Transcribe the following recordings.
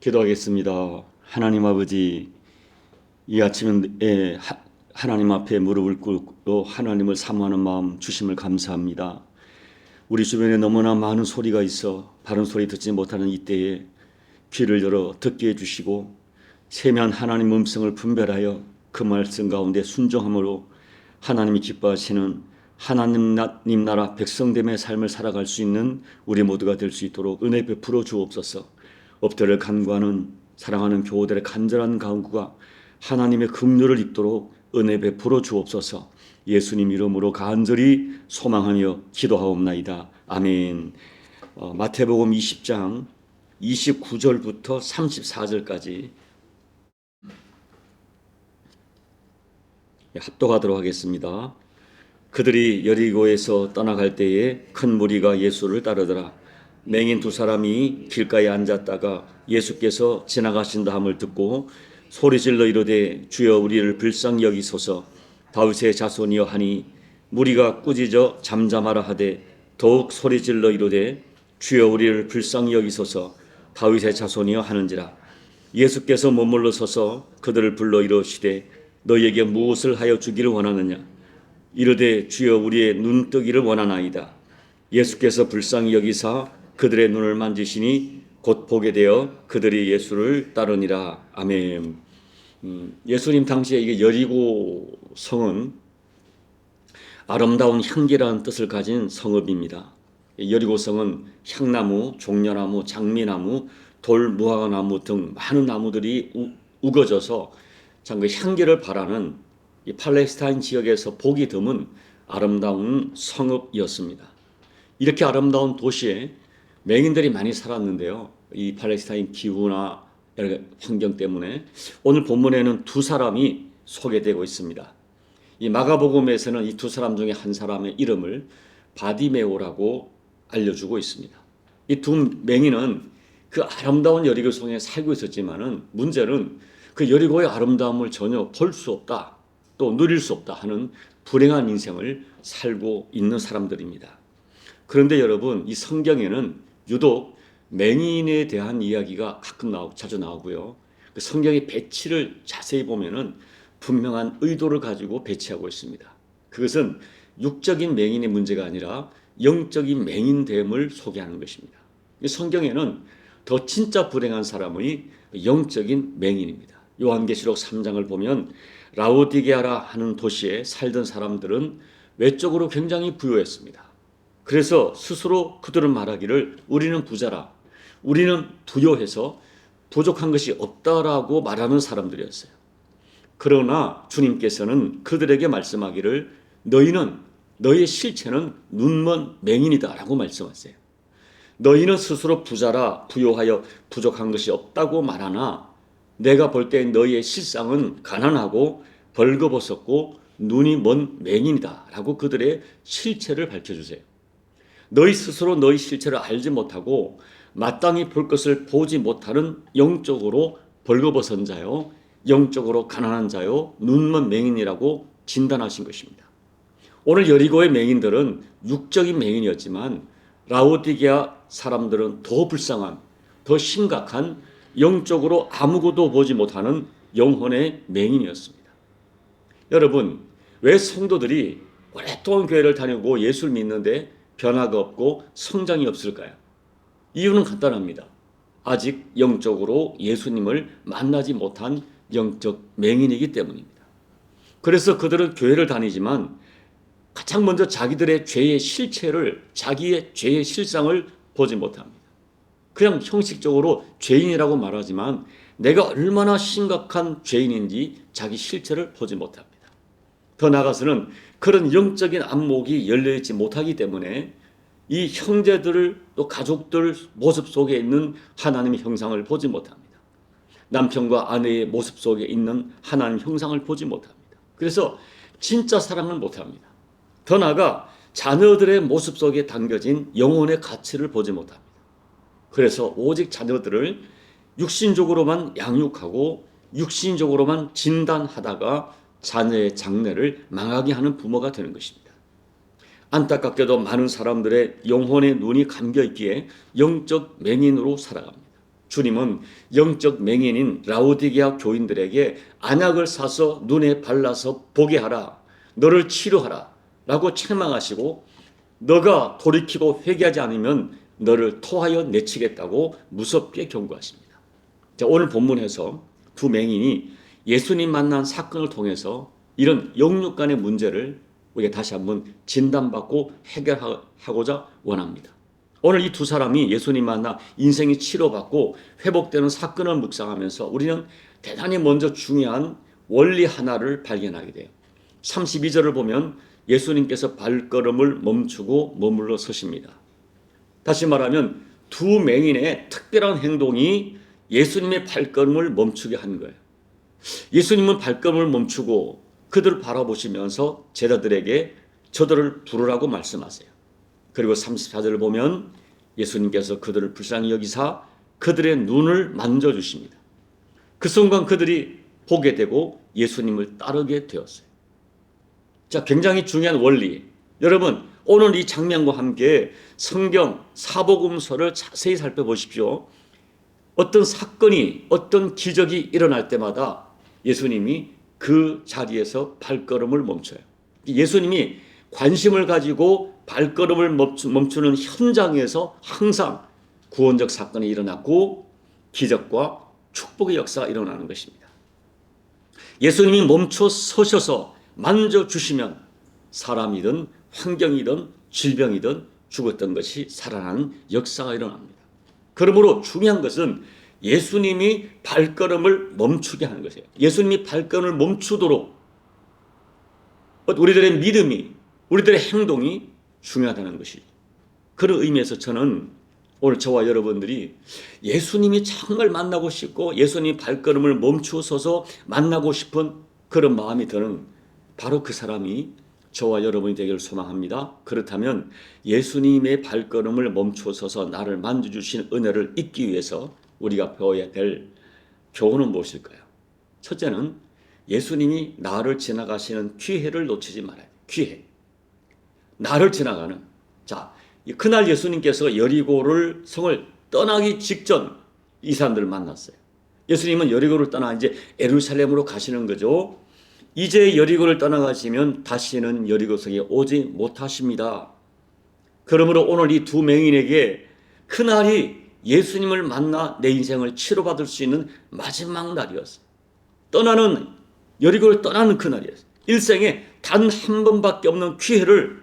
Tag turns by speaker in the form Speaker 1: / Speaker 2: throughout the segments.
Speaker 1: 기도하겠습니다. 하나님 아버지, 이 아침에 하나님 앞에 무릎을 꿇고 하나님을 사모하는 마음 주심을 감사합니다. 우리 주변에 너무나 많은 소리가 있어 바른 소리 듣지 못하는 이때에 귀를 열어 듣게 해주시고 세미한 하나님 음성을 분별하여 그 말씀 가운데 순종함으로 하나님이 기뻐하시는 하나님 나라 백성됨의 삶을 살아갈 수 있는 우리 모두가 될 수 있도록 은혜 베풀어 주옵소서. 업들을 간구하는 사랑하는 교우들의 간절한 간구가 하나님의 긍휼을 입도록 은혜 베풀어 주옵소서. 예수님 이름으로 간절히 소망하며 기도하옵나이다. 아멘. 마태복음 20장 29절부터 34절까지 합독하도록 하겠습니다. 그들이 여리고에서 떠나갈 때에 큰 무리가 예수를 따르더라. 맹인 두 사람이 길가에 앉았다가 예수께서 지나가신다 함을 듣고 소리질러 이르되 주여 우리를 불쌍히 여기소서. 다윗의 자손이여 하니 무리가 꾸짖어 잠잠하라 하되 더욱 소리질러 이르되 주여 우리를 불쌍히 여기소서. 다윗의 자손이여 하는지라. 예수께서 머물러 서서 그들을 불러 이르시되 너희에게 무엇을 하여 주기를 원하느냐. 이르되 주여 우리의 눈뜨기를 원하나이다. 예수께서 불쌍히 여기사 그들의 눈을 만지시니 곧 보게 되어 그들이 예수를 따르니라. 아멘. 예수님 당시에 이게 여리고 성은 아름다운 향기라는 뜻을 가진 성읍입니다. 여리고 성은 향나무, 종려나무, 장미나무, 돌, 무화과나무 등 많은 나무들이 우거져서 참 그 향기를 바라는 이 팔레스타인 지역에서 보기 드문 아름다운 성읍이었습니다. 이렇게 아름다운 도시에 맹인들이 많이 살았는데요. 이 팔레스타인 기후나 여러 환경 때문에 오늘 본문에는 두 사람이 소개되고 있습니다. 이 마가복음에서는 이 두 사람 중에 한 사람의 이름을 바디메오라고 알려주고 있습니다. 이 두 맹인은 그 아름다운 여리고 성에 살고 있었지만은 문제는 그 여리고의 아름다움을 전혀 볼 수 없다, 또 누릴 수 없다 하는 불행한 인생을 살고 있는 사람들입니다. 그런데 여러분, 이 성경에는 유독 맹인에 대한 이야기가 자주 나오고요. 그 성경의 배치를 자세히 보면은 분명한 의도를 가지고 배치하고 있습니다. 그것은 육적인 맹인의 문제가 아니라 영적인 맹인됨을 소개하는 것입니다. 성경에는 더 진짜 불행한 사람의 영적인 맹인입니다. 요한계시록 3장을 보면 라오디게아라 하는 도시에 살던 사람들은 외적으로 굉장히 부유했습니다. 그래서 스스로 그들은 말하기를 우리는 부자라, 우리는 부유해서 부족한 것이 없다라고 말하는 사람들이었어요. 그러나 주님께서는 그들에게 말씀하기를 너희의 실체는 눈먼 맹인이다 라고 말씀하세요. 너희는 스스로 부자라 부유하여 부족한 것이 없다고 말하나 내가 볼 때 너희의 실상은 가난하고 벌거벗었고 눈이 먼 맹인이다 라고 그들의 실체를 밝혀주세요. 너희 스스로 너희 실체를 알지 못하고 마땅히 볼 것을 보지 못하는 영적으로 벌거벗은 자요, 영적으로 가난한 자요, 눈먼 맹인이라고 진단하신 것입니다. 오늘 여리고의 맹인들은 육적인 맹인이었지만 라오디게아 사람들은 더 불쌍한, 더 심각한 영적으로 아무것도 보지 못하는 영혼의 맹인이었습니다. 여러분, 왜 성도들이 오랫동안 교회를 다니고 예수를 믿는데 변화가 없고 성장이 없을까요? 이유는 간단합니다. 아직 영적으로 예수님을 만나지 못한 영적 맹인이기 때문입니다. 그래서 그들은 교회를 다니지만 가장 먼저 자기들의 죄의 실체를, 자기의 죄의 실상을 보지 못합니다. 그냥 형식적으로 죄인이라고 말하지만 내가 얼마나 심각한 죄인인지 자기 실체를 보지 못합니다. 더 나아가서는 그런 영적인 안목이 열려있지 못하기 때문에 이 형제들 또 가족들 모습 속에 있는 하나님의 형상을 보지 못합니다. 남편과 아내의 모습 속에 있는 하나님 형상을 보지 못합니다. 그래서 진짜 사랑을 못합니다. 더 나아가 자녀들의 모습 속에 담겨진 영혼의 가치를 보지 못합니다. 그래서 오직 자녀들을 육신적으로만 양육하고 육신적으로만 진단하다가 자녀의 장래를 망하게 하는 부모가 되는 것입니다. 안타깝게도 많은 사람들의 영혼의 눈이 감겨 있기에 영적 맹인으로 살아갑니다. 주님은 영적 맹인인 라오디게아 교인들에게 안약을 사서 눈에 발라서 보게 하라, 너를 치료하라 라고 책망하시고 너가 돌이키고 회개하지 않으면 너를 토하여 내치겠다고 무섭게 경고하십니다. 자, 오늘 본문에서 두 맹인이 예수님 만난 사건을 통해서 이런 영육 간의 문제를 우리가 다시 한번 진단받고 해결하고자 원합니다. 오늘 이 두 사람이 예수님 만나 인생이 치료받고 회복되는 사건을 묵상하면서 우리는 대단히 먼저 중요한 원리 하나를 발견하게 돼요. 32절을 보면 예수님께서 발걸음을 멈추고 머물러 서십니다. 다시 말하면 두 맹인의 특별한 행동이 예수님의 발걸음을 멈추게 한 거예요. 예수님은 발걸음을 멈추고 그들을 바라보시면서 제자들에게 저들을 부르라고 말씀하세요. 그리고 34절을 보면 예수님께서 그들을 불쌍히 여기사 그들의 눈을 만져주십니다. 그 순간 그들이 보게 되고 예수님을 따르게 되었어요. 자, 굉장히 중요한 원리. 여러분, 오늘 이 장면과 함께 성경 사복음서를 자세히 살펴보십시오. 어떤 사건이, 어떤 기적이 일어날 때마다 예수님이 그 자리에서 발걸음을 멈춰요. 예수님이 관심을 가지고 발걸음을 멈추는 현장에서 항상 구원적 사건이 일어났고 기적과 축복의 역사가 일어나는 것입니다. 예수님이 멈춰 서셔서 만져주시면 사람이든 환경이든 질병이든 죽었던 것이 살아나는 역사가 일어납니다. 그러므로 중요한 것은 예수님이 발걸음을 멈추게 하는 것이에요. 예수님이 발걸음을 멈추도록 우리들의 믿음이, 우리들의 행동이 중요하다는 것이죠. 그런 의미에서 저는 오늘 저와 여러분들이 예수님이 정말 만나고 싶고 예수님이 발걸음을 멈추어서 만나고 싶은 그런 마음이 드는 바로 그 사람이 저와 여러분이 되기를 소망합니다. 그렇다면 예수님의 발걸음을 멈추어서 나를 만져주신 은혜를 잊기 위해서 우리가 배워야 될 교훈은 무엇일까요? 첫째는 예수님이 나를 지나가시는 기회를 놓치지 말아야 돼요. 기회. 나를 지나가는. 자, 그날 예수님께서 여리고를 성을 떠나기 직전 이 사람들을 만났어요. 예수님은 여리고를 떠나 이제 예루살렘으로 가시는 거죠. 이제 여리고를 떠나가시면 다시는 여리고성에 오지 못하십니다. 그러므로 오늘 이 두 맹인에게 그날이 예수님을 만나 내 인생을 치료받을 수 있는 마지막 날이었어요. 여리고를 떠나는 그날이었어요. 일생에 단 한 번밖에 없는 기회를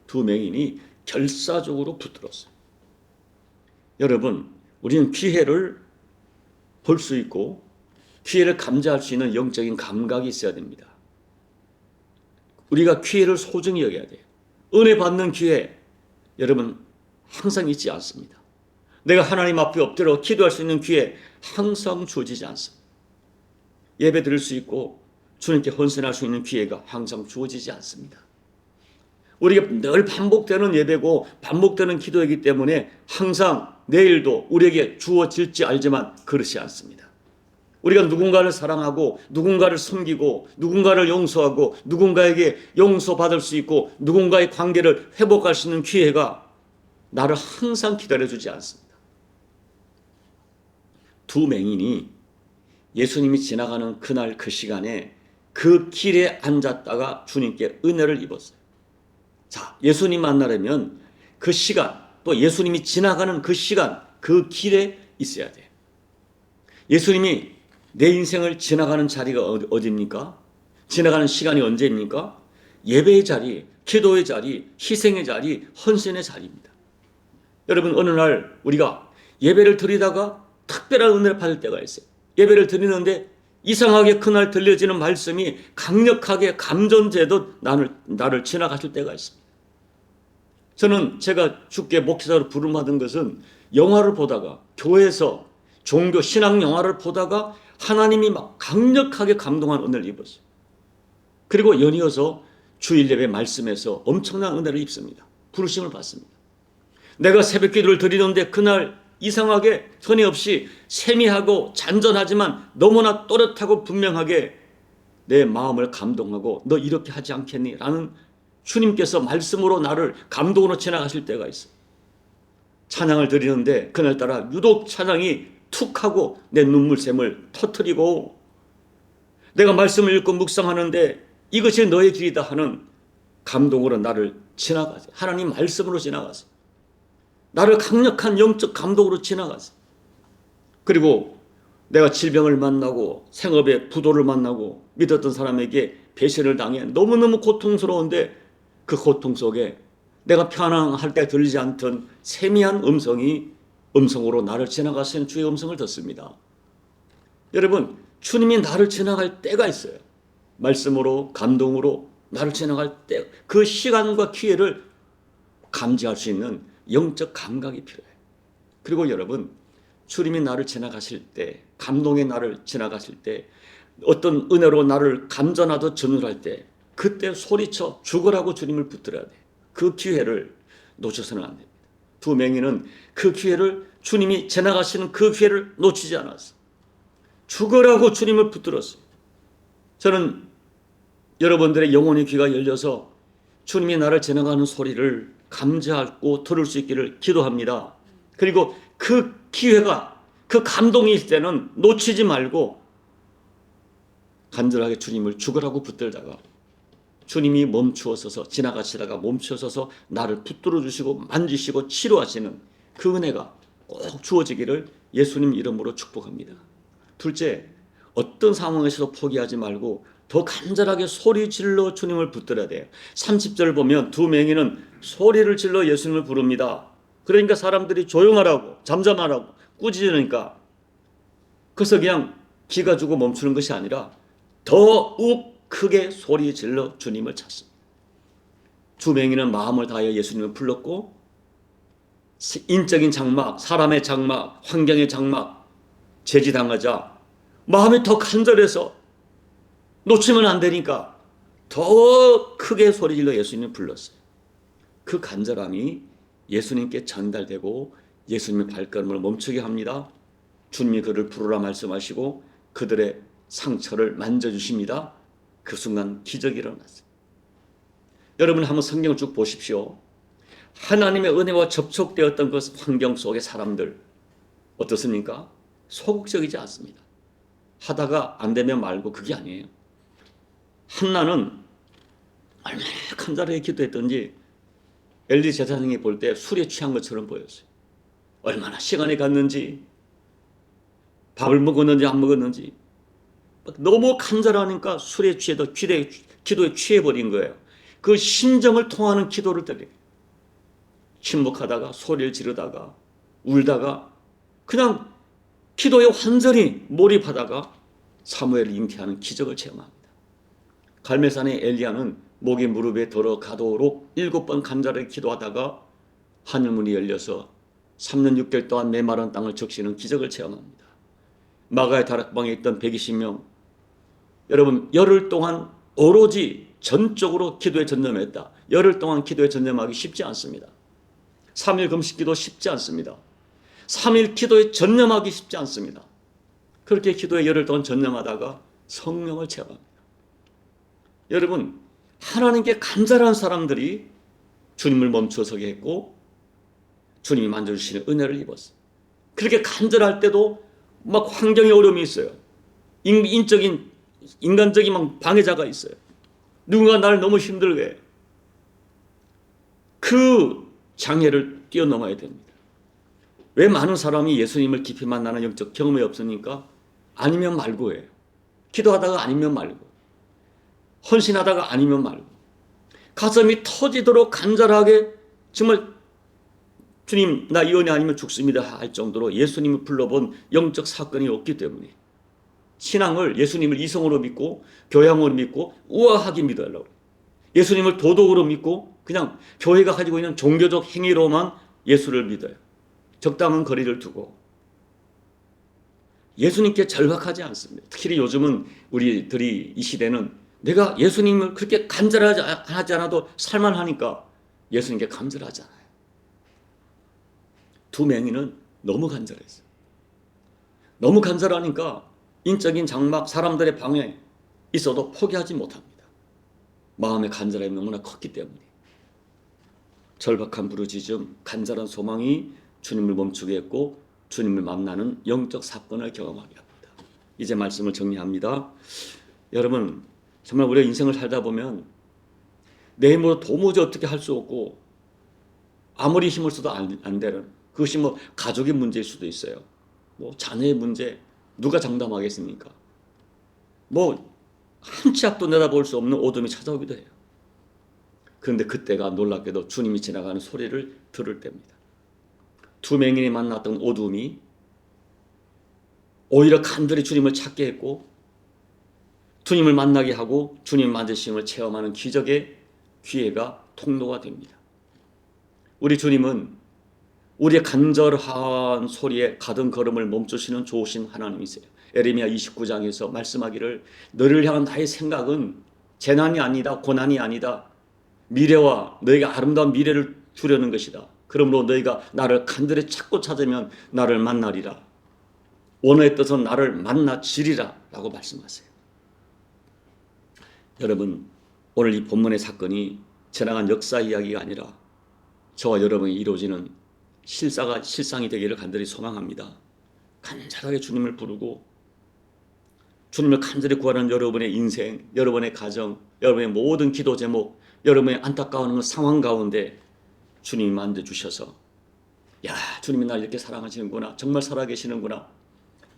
Speaker 1: 두 맹인이 결사적으로 붙들었어요. 여러분, 우리는 기회를 볼 수 있고 기회를 감지할 수 있는 영적인 감각이 있어야 됩니다. 우리가 기회를 소중히 여겨야 돼요. 은혜 받는 기회, 여러분 항상 있지 않습니다. 내가 하나님 앞에 엎드려 기도할 수 있는 기회 항상 주어지지 않습니다. 예배 드릴 수 있고 주님께 헌신할 수 있는 기회가 항상 주어지지 않습니다. 우리가 늘 반복되는 예배고 반복되는 기도이기 때문에 항상 내일도 우리에게 주어질지 알지만 그렇지 않습니다. 우리가 누군가를 사랑하고 누군가를 섬기고 누군가를 용서하고 누군가에게 용서받을 수 있고 누군가의 관계를 회복할 수 있는 기회가 나를 항상 기다려주지 않습니다. 두 맹인이 예수님이 지나가는 그날 그 시간에 그 길에 앉았다가 주님께 은혜를 입었어요. 자, 예수님 만나려면 그 시간, 또 예수님이 지나가는 그 시간, 그 길에 있어야 돼요. 예수님이 내 인생을 지나가는 자리가 어디입니까? 지나가는 시간이 언제입니까? 예배의 자리, 기도의 자리, 희생의 자리, 헌신의 자리입니다. 여러분, 어느 날 우리가 예배를 드리다가 특별한 은혜를 받을 때가 있어요. 예배를 드리는데 이상하게 그날 들려지는 말씀이 강력하게 감전되듯 나를 지나가실 때가 있습니다. 저는 제가 주께 목회자로 부름받은 것은 영화를 보다가 교회에서 종교 신앙 영화를 보다가 하나님이 막 강력하게 감동한 은혜를 입었어요. 그리고 연이어서 주일 예배 말씀에서 엄청난 은혜를 입습니다. 부르심을 받습니다. 내가 새벽 기도를 드리는데 그날 이상하게 터무니없이 세미하고 잔잔하지만 너무나 또렷하고 분명하게 내 마음을 감동하고 너 이렇게 하지 않겠니? 라는 주님께서 말씀으로 나를 감동으로 지나가실 때가 있어요. 찬양을 드리는데 그날따라 유독 찬양이 툭 하고 내 눈물샘을 터뜨리고 내가 말씀을 읽고 묵상하는데 이것이 너의 길이다 하는 감동으로 나를 지나가세요. 하나님 말씀으로 지나가세요. 나를 강력한 영적 감동으로 지나가세요. 그리고 내가 질병을 만나고 생업의 부도를 만나고 믿었던 사람에게 배신을 당해 너무너무 고통스러운데 그 고통 속에 내가 편안할 때 들리지 않던 세미한 음성으로 나를 지나가시는 주의 음성을 듣습니다. 여러분, 주님이 나를 지나갈 때가 있어요. 말씀으로 감동으로 나를 지나갈 때 그 시간과 기회를 감지할 수 있는 영적 감각이 필요해요. 그리고 여러분, 주님이 나를 지나가실 때, 감동의 나를 지나가실 때, 어떤 은혜로 나를 감전하듯 전율할 때 그때 소리쳐 죽으라고 주님을 붙들어야 돼. 그 기회를 놓쳐서는 안 됩니다. 두 맹인은 그 기회를, 주님이 지나가시는 그 기회를 놓치지 않았어. 죽으라고 주님을 붙들었어요. 저는 여러분들의 영혼의 귀가 열려서 주님이 나를 지나가는 소리를 감지하고 들을 수 있기를 기도합니다. 그리고 그 기회가, 그 감동이 있을 때는 놓치지 말고 간절하게 주님을 죽으라고 붙들다가 주님이 멈추어서서 지나가시다가 멈추어서서 나를 붙들어 주시고 만지시고 치료하시는 그 은혜가 꼭 주어지기를 예수님 이름으로 축복합니다. 둘째, 어떤 상황에서도 포기하지 말고 더 간절하게 소리 질러 주님을 붙들어야 돼요. 30절 보면 두 맹인은 소리를 질러 예수님을 부릅니다. 그러니까 사람들이 조용하라고, 잠잠하라고 꾸짖으니까 그래서 그냥 기가 주고 멈추는 것이 아니라 더욱 크게 소리 질러 주님을 찾습니다. 두 맹인은 마음을 다하여 예수님을 불렀고 인적인 장막, 사람의 장막, 환경의 장막 제지당하자 마음이 더 간절해서 놓치면 안 되니까 더 크게 소리 질러 예수님을 불렀어요. 그 간절함이 예수님께 전달되고 예수님의 발걸음을 멈추게 합니다. 주님이 그를 부르라 말씀하시고 그들의 상처를 만져주십니다. 그 순간 기적이 일어났어요. 여러분 한번 성경을 쭉 보십시오. 하나님의 은혜와 접촉되었던 그 환경 속의 사람들 어떻습니까? 소극적이지 않습니다. 하다가 안 되면 말고 그게 아니에요. 한나는 얼마나 간절하게 기도했던지 엘리 제사장이 볼 때 술에 취한 것처럼 보였어요. 얼마나 시간이 갔는지, 밥을 먹었는지 안 먹었는지 너무 간절하니까 술에 취해도 기도에 취해버린 거예요. 그 심정을 통하는 기도를 드려요. 침묵하다가 소리를 지르다가 울다가 그냥 기도에 완전히 몰입하다가 사무엘을 잉태하는 기적을 체험합니다. 갈멜산의 엘리야는 목이 무릎에 들어가도록 7번 간절하게 기도하다가 하늘문이 열려서 3년 6개월 동안 메마른 땅을 적시는 기적을 체험합니다. 마가의 다락방에 있던 120명, 여러분 열흘 동안 오로지 전적으로 기도에 전념했다. 열흘 동안 기도에 전념하기 쉽지 않습니다. 3일 금식기도 쉽지 않습니다. 3일 기도에 전념하기 쉽지 않습니다. 그렇게 기도에 열흘 동안 전념하다가 성령을 체험합니다. 여러분, 하나님께 간절한 사람들이 주님을 멈춰서게 했고 주님이 만져주시는 은혜를 입었어요. 그렇게 간절할 때도 막 환경에 어려움이 있어요. 인간적인 방해자가 있어요. 누군가 나를 너무 힘들게 해요. 그 장애를 뛰어넘어야 됩니다. 왜 많은 사람이 예수님을 깊이 만나는 영적 경험이 없으니까 아니면 말고 해요. 기도하다가 아니면 말고, 헌신하다가 아니면 말고, 가슴이 터지도록 간절하게 정말 주님 나 이 은혜 아니면 죽습니다 할 정도로 예수님을 불러본 영적 사건이 없기 때문에 신앙을 예수님을 이성으로 믿고 교양으로 믿고 우아하게 믿으려고, 예수님을 도덕으로 믿고 그냥 교회가 가지고 있는 종교적 행위로만 예수를 믿어요. 적당한 거리를 두고 예수님께 절박하지 않습니다. 특히 요즘은 우리들이 이 시대는 내가 예수님을 그렇게 간절하지 않아도 살만하니까 예수님께 간절하잖아요. 두 맹인은 너무 간절했어요. 너무 간절하니까 인적인 장막, 사람들의 방해 있어도 포기하지 못합니다. 마음의 간절함이 너무나 컸기 때문에. 절박한 부르짖음, 간절한 소망이 주님을 멈추게 했고 주님을 만나는 영적 사건을 경험하게 합니다. 이제 말씀을 정리합니다. 여러분, 정말 우리가 인생을 살다 보면 내 힘으로 도무지 어떻게 할 수 없고 아무리 힘을 써도 안 되는, 그것이 뭐 가족의 문제일 수도 있어요. 뭐 자녀의 문제, 누가 장담하겠습니까? 뭐 한 치 앞도 내다볼 수 없는 어둠이 찾아오기도 해요. 그런데 그때가 놀랍게도 주님이 지나가는 소리를 들을 때입니다. 두 맹인이 만났던 어둠이 오히려 간절히 주님을 찾게 했고 주님을 만나게 하고 주님 만지심을 체험하는 기적의 기회가 통로가 됩니다. 우리 주님은 우리의 간절한 소리에 가던 걸음을 멈추시는 좋으신 하나님이세요. 에레미야 29장에서 말씀하기를 너를 향한 나의 생각은 재난이 아니다, 고난이 아니다, 미래와 너희가 아름다운 미래를 주려는 것이다. 그러므로 너희가 나를 간절히 찾으면 나를 만나리라. 원어의 뜻은 나를 만나지리라 라고 말씀하세요. 여러분, 오늘 이 본문의 사건이 지나간 역사 이야기가 아니라 저와 여러분이 이루어지는 실상이 되기를 간절히 소망합니다. 간절하게 주님을 부르고 주님을 간절히 구하는 여러분의 인생, 여러분의 가정, 여러분의 모든 기도 제목, 여러분의 안타까운 상황 가운데 주님이 만져주셔서 야, 주님이 나를 이렇게 사랑하시는구나, 정말 살아계시는구나,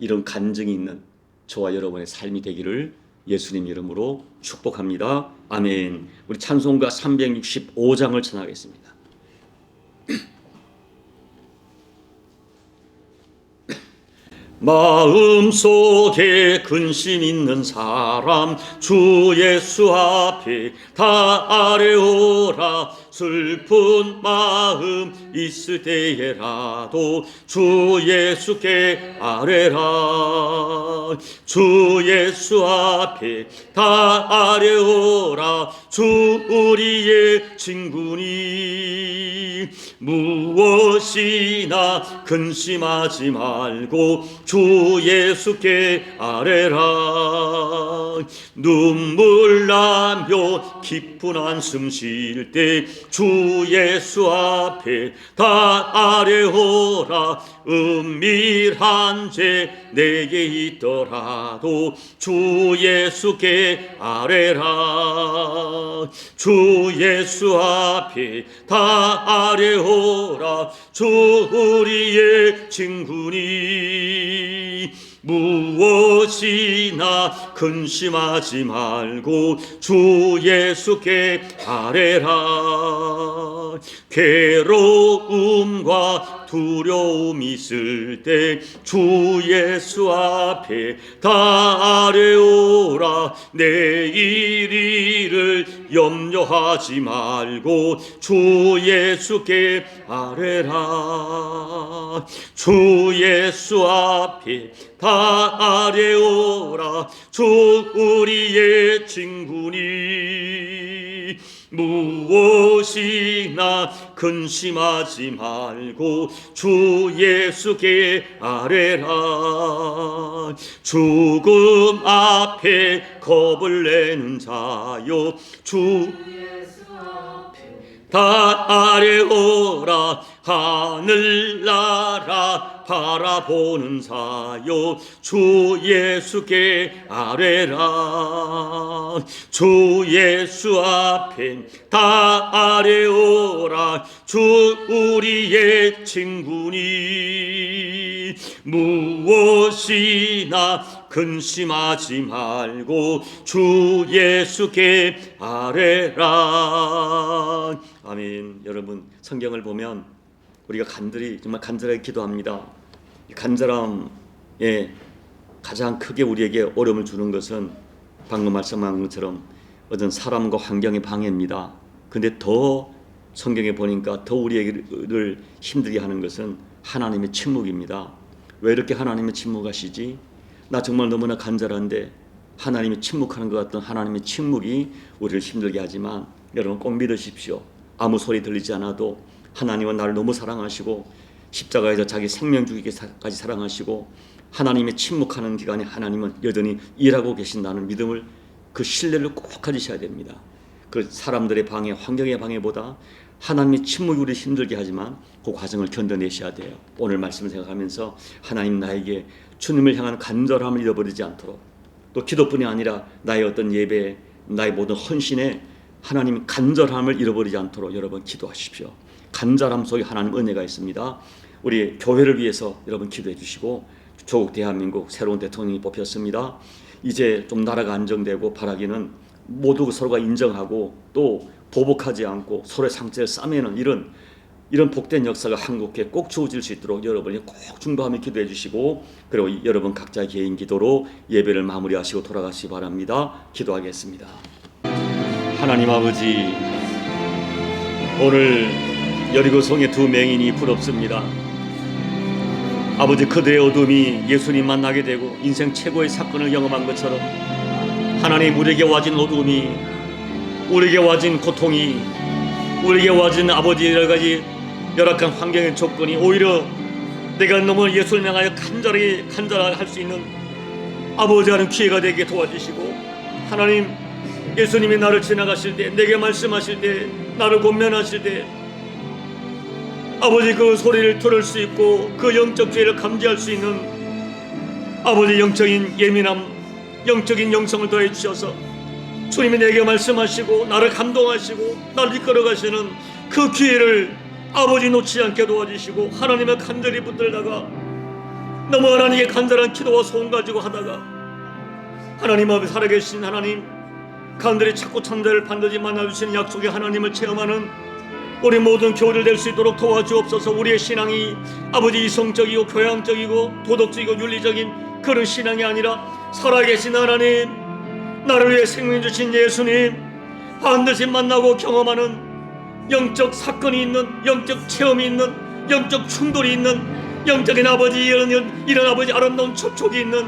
Speaker 1: 이런 간증이 있는 저와 여러분의 삶이 되기를 예수님 이름으로 축복합니다. 아멘. 우리 찬송가 365장을 찬양하겠습니다. 마음속에 근심 있는 사람 주 예수 앞에 다 아뢰오라. 슬픈 마음 있을 때에라도 주 예수께 아뢰라. 주 예수 앞에 다 아뢰오라. 주 우리의 친구니 무엇이나 근심하지 말고 주 예수께 아뢰라. 눈물 나며 깊은 한숨 쉴 때 주 예수 앞에 다 아뢰오라. 은밀한 죄 내게 있더라도 주 예수께 아뢰라. 주 예수 앞에 다 아뢰오라. 주 우리의 친구니 무엇이나 근심하지 말고 주 예수께 아뢰라. 괴로움과 두려움이 있을 때 주 예수 앞에 다 아뢰오라. 내일 일을 염려하지 말고 주 예수께 아뢰라. 주 예수 앞에 다 아뢰오라. 주 우리의 친구니 무엇이나 근심하지 말고 주 예수께 아뢰라. 죽음 앞에 겁을 내는 자여 주 다 아뢰오라. 하늘나라 바라보는 자여 주 예수께 아뢰라. 주 예수 앞에 다 아뢰오라. 주 우리의 친구니 무엇이나 근심하지 말고 주 예수께 아뢰라. 아멘. 여러분, 성경을 보면 우리가 정말 간절하게 기도합니다. 간절함에 가장 크게 우리에게 어려움을 주는 것은 방금 말씀한 것처럼 어떤 사람과 환경의 방해입니다. 근데 더 성경에 보니까 더 우리를 힘들게 하는 것은 하나님의 침묵입니다. 왜 이렇게 하나님의 침묵하시지? 나 정말 너무나 간절한데 하나님이 침묵하는 것 같던 하나님의 침묵이 우리를 힘들게 하지만 여러분 꼭 믿으십시오. 아무 소리 들리지 않아도 하나님은 나를 너무 사랑하시고 십자가에서 자기 생명 주기까지 사랑하시고 하나님의 침묵하는 기간에 하나님은 여전히 일하고 계신다는 믿음을, 그 신뢰를 꼭 가지셔야 됩니다. 그 사람들의 방해, 환경의 방해보다 하나님의 침묵이 우리 힘들게 하지만 그 과정을 견뎌내셔야 돼요. 오늘 말씀을 생각하면서 하나님 나에게 주님을 향한 간절함을 잃어버리지 않도록, 또 기도뿐이 아니라 나의 어떤 예배, 나의 모든 헌신에 하나님 간절함을 잃어버리지 않도록 여러분 기도하십시오. 간절함 속에 하나님 은혜가 있습니다. 우리 교회를 위해서 여러분 기도해 주시고, 조국 대한민국 새로운 대통령이 뽑혔습니다. 이제 좀 나라가 안정되고 바라기는 모두 서로가 인정하고 또 보복하지 않고 서로의 상처를 싸매는 이런 복된 역사가 한국에 꼭 주어질 수 있도록 여러분이 꼭 중보하며 기도해 주시고, 그리고 여러분 각자 개인 기도로 예배를 마무리하시고 돌아가시기 바랍니다. 기도하겠습니다. 하나님 아버지, 오늘 여리고성의 두 맹인이 부럽습니다. 아버지, 그들의 어둠이 예수님 만나게 되고 인생 최고의 사건을 경험한 것처럼 하나님, 우리에게 와진 어둠이, 우리에게 와진 고통이, 우리에게 와진 아버지 여러 가지 열악한 환경의 조건이 오히려 내가 너무 예수를 향하여 간절하게 할 수 있는 아버지 하는 기회가 되게 도와주시고, 하나님, 예수님이 나를 지나가실 때, 내게 말씀하실 때, 나를 권면하실 때 아버지 그 소리를 들을 수 있고 그 영적 죄를 감지할 수 있는 아버지 영적인 예민함, 영적인 영성을 더해 주셔서 주님이 내게 말씀하시고 나를 감동하시고 나를 이끌어가시는 그 기회를 아버지 놓지 않게 도와주시고, 하나님의 간절히 붙들다가 너무 하나님께 간절한 기도와 소원 가지고 하다가 하나님 앞에 살아계신 하나님, 간절히 찾고 참자를 반드시 만나주시는 약속의 하나님을 체험하는 우리 모든 교회를 될 수 있도록 도와주옵소서. 우리의 신앙이 아버지 이성적이고 교양적이고 도덕적이고 윤리적인 그런 신앙이 아니라 살아계신 하나님, 나를 위해 생명 주신 예수님 반드시 만나고 경험하는 영적 사건이 있는, 영적 체험이 있는, 영적 충돌이 있는, 영적인 아버지 이런 아버지 아름다운 접촉이 있는,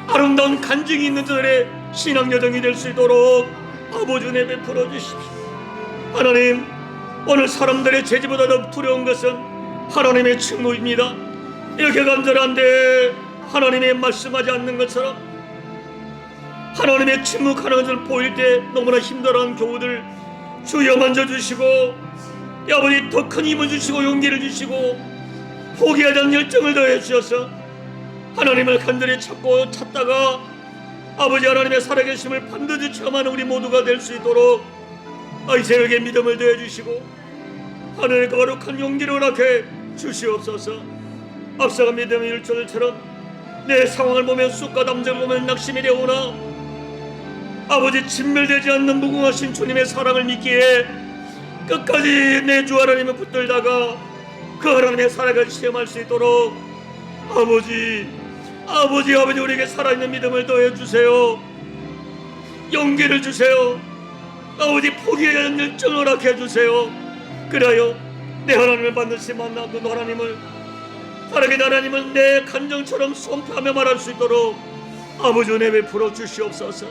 Speaker 1: 아름다운 간증이 있는 저들의 신앙 여정이 될 수 있도록 아버지 은혜 베풀어 주십시오. 하나님, 오늘 사람들의 죄지보다 더 두려운 것은 하나님의 침묵입니다. 이렇게 간절한데 하나님의 말씀하지 않는 것처럼 하나님의 침묵하는 것을 보일 때 너무나 힘들어하는 교우들 주여 만져주시고, 아버지 더 큰 힘을 주시고 용기를 주시고 포기하지 않는 열정을 더해 주셔서 하나님을 간절히 찾다가 아버지 하나님의 살아계심을 반드시 체험하는 우리 모두가 될 수 있도록 이세에게 믿음을 더해 주시고 하나님의 거룩한 용기를 허락해 주시옵소서. 앞서가 믿음의 일절처럼 내 상황을 보면 쑥과 담장을 보면 낙심이 되오나 아버지 진멸되지 않는 무궁하신 주님의 사랑을 믿기에 끝까지 내 주 하나님을 붙들다가 그 하나님의 사랑을 체험할 수 있도록 아버지 우리에게 살아있는 믿음을 더해 주세요. 용기를 주세요. 아버지 포기하지 않는 열정을 허락해 주세요. 그래요 내 하나님을 반드시 만나 그 하나님을 살아계신 하나님을 내 간정처럼 선포하며 말할 수 있도록 아버지 은혜 베풀어 주시옵소서.